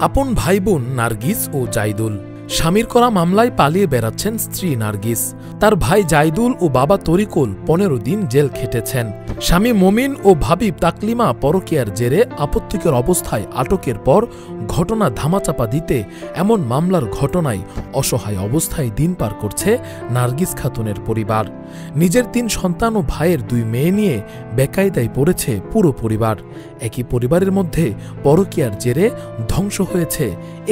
আপন ভাই বোন নার্গিস ও জাইদুল। স্বামীর করা মামলায় পালিয়ে বেড়াচ্ছেন স্ত্রী নার্গিস। তার ভাই জাইদুল ও বাবা তরিকুল 15 দিন জেল খেটেছেন। স্বামী মমিন ও ভাবি তাকলিমা পরকীয়ার জেরে আপত্তিকর অবস্থায় আটকের পর ঘটনা ধামাচাপা দিতে এমন মামলার ঘটনায় অসহায় অবস্থায় দিন পার করছে নার্গিস খাতুনের পরিবার। নিজের 3 সন্তান ও ভাইয়ের 2 মেয়ে নিয়ে বেকায়দায় পড়েছে পুরো পরিবার। একই পরিবারের মধ্যে পরকীয়ার জেরে ধ্বংস হয়েছে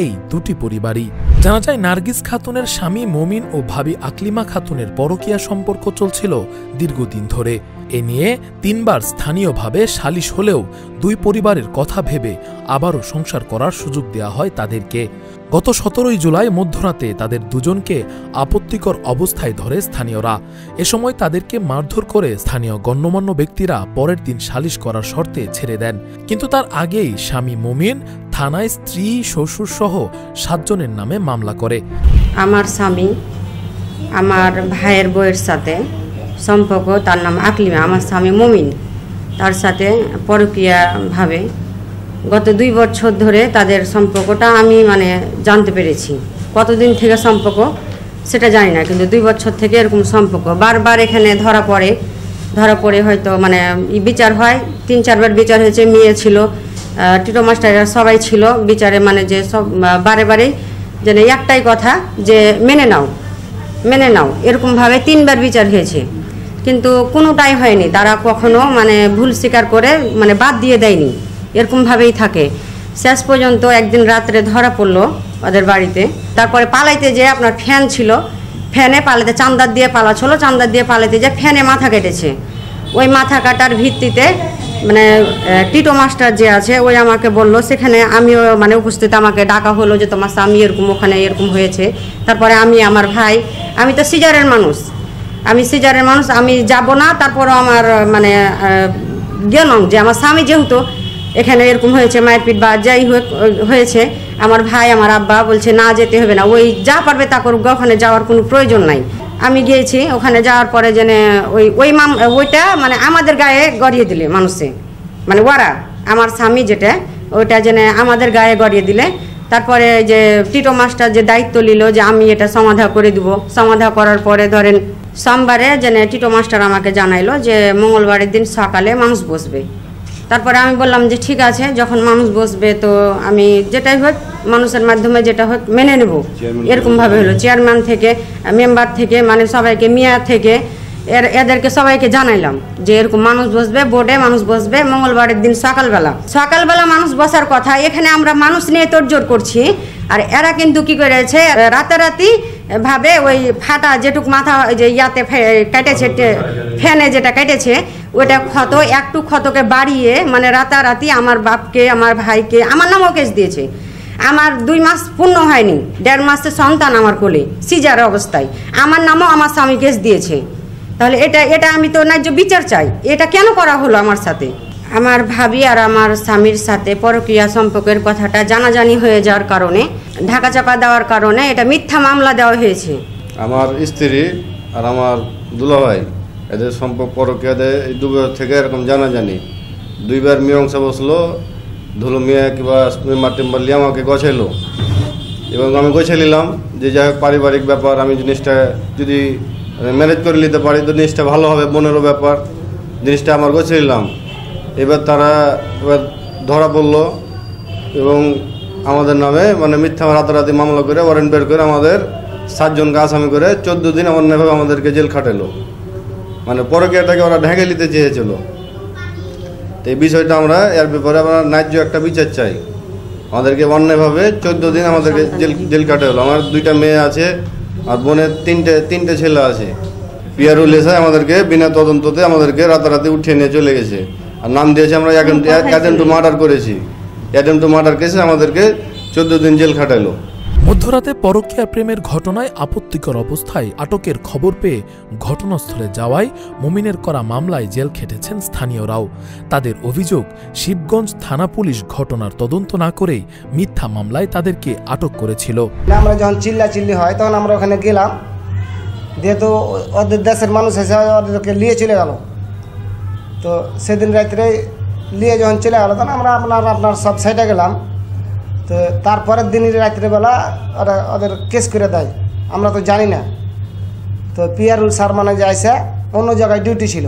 এই দুটি পরিবারই। জানা যায় নার্গিস খাতুনের স্বামী মমিন ও ভাবি আকলিমা খাতুনের পরকীয়া সম্পর্ক চলছিল দীর্ঘদিন ধরে। এ নিয়ে 3 বার স্থানীয়ভাবে সালিশ হলেও 2 পরিবারের কথা ভেবে আবারও সংসার করার সুযোগ দেয়া হয় তাদেরকে। গত 17 জুলাই মধ্যরাতে তাদের দুজনকে আপত্তিকর অবস্থায় ধরে স্থানীয়রা। এ সময় তাদেরকে মারধর করে স্থানীয় গণ্যমান্য ব্যক্তিরা পরের দিন সালিশ করার শর্তে ছেড়ে দেন। কিন্তু তার আগেই স্বামী মমিন থানায় স্ত্রী শ্বশুর সহ 7 জনের নামে মামলা করে। আমার স্বামী আমার ভাইয়ের বউয়ের সাথে সম্পর্ক, তার নাম আকলিমা, আমার স্বামী মমিন, তার সাথে পরকীয়াভাবে গত 2 বছর ধরে তাদের সম্পর্কটা আমি জানতে পেরেছি। কতদিন থেকে সম্পর্ক সেটা জানি না, কিন্তু 2 বছর থেকে এরকম সম্পর্ক। বারবার এখানে ধরা পড়ে হয়তো বিচার হয়, 3-4 বার বিচার হয়েছে। মেয়ে ছিল, টিটো মাস্টাররা সবাই ছিল বিচারে, যে সব বারে বারে যেন একটাই কথা যে মেনে নাও এরকমভাবে 3 বার বিচার হয়েছে, কিন্তু কোনোটাই হয়নি। তারা কখনো ভুল স্বীকার করে বাদ দিয়ে দেয়নি, এরকমভাবেই থাকে। শেষ পর্যন্ত একদিন রাত্রে ধরা পড়লো ওদের বাড়িতে। তারপরে পালাইতে যে আপনার ফ্যান ছিল, ফ্যানে পালাতে চান্দার দিয়ে পালাচ্ছিল, চান্দার দিয়ে পালাইতে যে ফ্যানে মাথা কেটেছে। ওই মাথা কাটার ভিত্তিতে টিটো মাস্টার যে আছে ওই আমাকে বললো, সেখানে আমিও উপস্থিত, আমাকে ডাকা হলো যে তোমার স্বামী এরকম ওখানে এরকম হয়েছে। তারপরে আমি আমার ভাই, আমি তো সিজারের মানুষ, আমি যাব না। তারপরও আমার গেলাম যে আমার স্বামী যেহেতু এখানে এরকম হয়েছে, মারপিট বা যাই হয়েছে, আমার ভাই আমার আব্বা বলছে না যেতে হবে না, ওই যা পারবে তা করুক, ওখানে যাওয়ার কোনো প্রয়োজন নাই। আমি গিয়েছি, ওখানে যাওয়ার পরে ওইটা আমাদের গায়ে গড়িয়ে দিলে মানুষে, ওরা আমার স্বামী যেটা ওইটা আমাদের গায়ে গড়িয়ে দিলে। তারপরে যে টিটো মাস্টার যে দায়িত্ব নিল যে আমি এটা সমাধান করে দিব। সমাধান করার পরে ধরেন সোমবারে টিটো মাস্টার আমাকে জানাইলো যে মঙ্গলবারের দিন সকালে মানুষ বসবে। তারপরে আমি বললাম যে ঠিক আছে, যখন মানুষ বসবে তো আমি যেটাই হোক মানুষের মাধ্যমে যেটা হোক মেনে নেব। এরকমভাবে হলো চেয়ারম্যান থেকে, মেম্বার থেকে, সবাইকে, মেয়র থেকে, এদেরকে সবাইকে জানাইলাম যে এরকম মানুষ বসবে, বোর্ডে মানুষ বসবে মঙ্গলবারের দিন সকালবেলা মানুষ বসার কথা। এখানে আমরা মানুষ নিয়ে তোড়জোড় করছি, আর এরা কিন্তু কি করেছে, রাতারাতি ভাবে ওই ফাটা যেটুক মাথা যে ইয়াতে কেটেছে, ফ্যানে যেটা কেটেছে ওইটা ক্ষত, একটু ক্ষতকে বাড়িয়ে রাতারাতি আমার বাপকে, আমার ভাইকে, আমার নামও কেস দিয়েছে। আমার 2 মাস পূর্ণ হয়নি, 1.5 মাসের সন্তান আমার কোলে সিজার অবস্থায়, আমার নামও আমার স্বামী কেস দিয়েছে। তাহলে এটা আমি তো ন্যায্য বিচার চাই। এটা কেন করা হলো আমার সাথে? আমার ভাবি আর আমার স্বামীর সাথে পরকীয়া সম্পর্কের কথাটা জানাজানি হয়ে যাওয়ার কারণে, ঢাকা চাপা দেওয়ার কারণে এটা মিথ্যা মামলা দেওয়া হয়েছে। আমার স্ত্রী আর আমার দুলাভাই এদের সম্পর্ক পরকীয়া দেয় 2 বছর থেকে এরকম জানাজানি। 2 বার মীমাংসা বসলো, ধুলো মিয়া কিংবা মেম্বার টেম্বার লিয়ে আমাকে গোছাইলো, এবং আমি গোছাই নিলাম যে যাই হোক পারিবারিক ব্যাপার, আমি জিনিসটা যদি ম্যানেজ করে নিতে পারি তো জিনিসটা ভালো হবে, বোনেরও ব্যাপার, জিনিসটা আমার গোছাই নিলাম। এবার তারা ধরা পড়লো এবং আমাদের নামে মিথ্যা রাতারাতি মামলা করে ওয়ারেন্ট বের করে আমাদের 7 জনকে আসামি করে 14 দিন অন্যায়ভাবে আমাদেরকে জেল খাটালো। পরকীয়াটাকে ওরা ঢেকে নিতে চেয়েছিল। তো এই বিষয়টা আমরা এর ব্যাপারে আমরা ন্যায্য একটা বিচার চাই। আমাদেরকে অন্যায়ভাবে 14 দিন আমাদেরকে জেল কাটালো। আমার 2টা মেয়ে আছে আর বোনের 3টে ছেলে আছে। পিয়ারুল এসে আমাদেরকে বিনা তদন্ততে আমাদেরকে রাতারাতি উঠিয়ে নিয়ে চলে গেছে, আর নাম দিয়েছে আমরা অ্যাটেম্প টু মার্ডার করেছি। অ্যাটেম্প টু মার্ডার কেসে আমাদেরকে 14 দিন জেল খাটাইলো। মধ্যরাতে পরকীয়া প্রেমের ঘটনায় আপত্তিকর অবস্থায় আটকের খবর পেয়ে ঘটনাস্থলে যাওয়ায় মমিনের করা মামলায় জেল খেটেছেন স্থানীয়রাও। তাদের অভিযোগ, শিবগঞ্জ থানা পুলিশ ঘটনার তদন্ত না করেই মিথ্যা মামলায় তাদেরকে আটক করেছিল। আমরা যখন চিল্লাচিল্লি হয় তখন আমরা ওখানে গেলাম, যেহেতু ওদের দেশের মানুষ এসে ওদেরকে নিয়ে চলে গেল। তো সেদিন রাত্রে নিয়ে যখন চলে গেল তখন আমরা আপনার সব সাইডে গেলাম। তো তারপরের দিনই রাত্রেবেলা ওরা ওদের কেস করে দেয়, আমরা তো জানি না। তো পিয়ারুল স্যার মানে যে আইসা অন্য জায়গায় ডিউটি ছিল,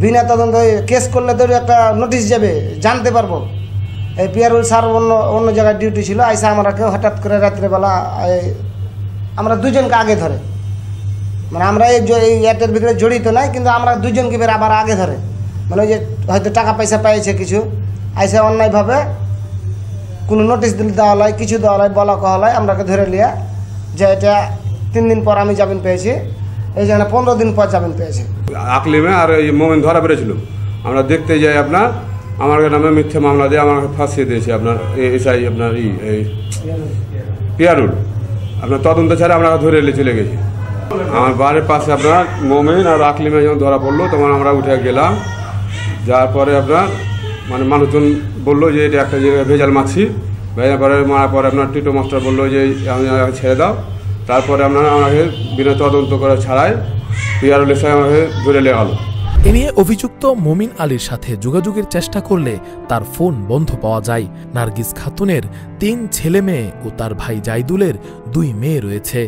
বিনা তদন্ত কেস করলে তো একটা নোটিশ যাবে, জানতে পারবো। এই পিয়ারুল স্যার অন্য জায়গায় ডিউটি ছিল, আইসা আমরাকে হঠাৎ করে রাত্রেবেলা আমরা দুজনকে আগে ধরে, মানে আমরা এই এটার ভিতরে জড়িত নাই, কিন্তু আমরা দুজনকে বের আবার আগে ধরে, মানে ওই যে হয়তো টাকা পয়সা পেয়েছে কিছু, আইসা অন্যায়ভাবে কোনো নোটিশ দিলে দেওয়া হয়, কিছু দেওয়া হয়, বলা কওয়া হয়, আমরাকে ধরে লিয়া যে এটা 3 দিন পর আমি জামিন পেয়েছি, এই জন্য 15 দিন পর জামিন পেয়েছি। আকলিমে আর এই মোমিন ধরা পেরেছিল, আমরা দেখতে যাই আপনার আমার নামে মিথ্যে মামলা দিয়ে আমাকে ফাঁসিয়ে দিয়েছে আপনার এসআই আপনার এই পিয়ারুল, আপনার তদন্ত ছাড়া আমরা ধরে চলে গেছি। আমার বাড়ির পাশে আপনার মোমিন আর আকলিমে যখন ধরা পড়লো তখন আমরা উঠে গেলাম, যার পরে আপনার মানে মানুষজন বললো যে এটা একটা জায়গায় ভেজাল মাছি, ভেজাল পরে মারার পরে আপনার টিটো মাস্টার বললো যে আমি ছেড়ে দাও, তারপরে আপনারা আমাকে বিনা তদন্ত করে ছাড়াই পিয়ারুল এসআই আমাকে ধরে নিয়ে গেল। এ নিয়ে অভিযুক্ত মমিন আলীর সাথে যোগাযোগের চেষ্টা করলে তার ফোন বন্ধ পাওয়া যায়। নার্গিস খাতুনের 3 ছেলে মেয়ে ও তার ভাই জাইদুলের 2 মেয়ে রয়েছে।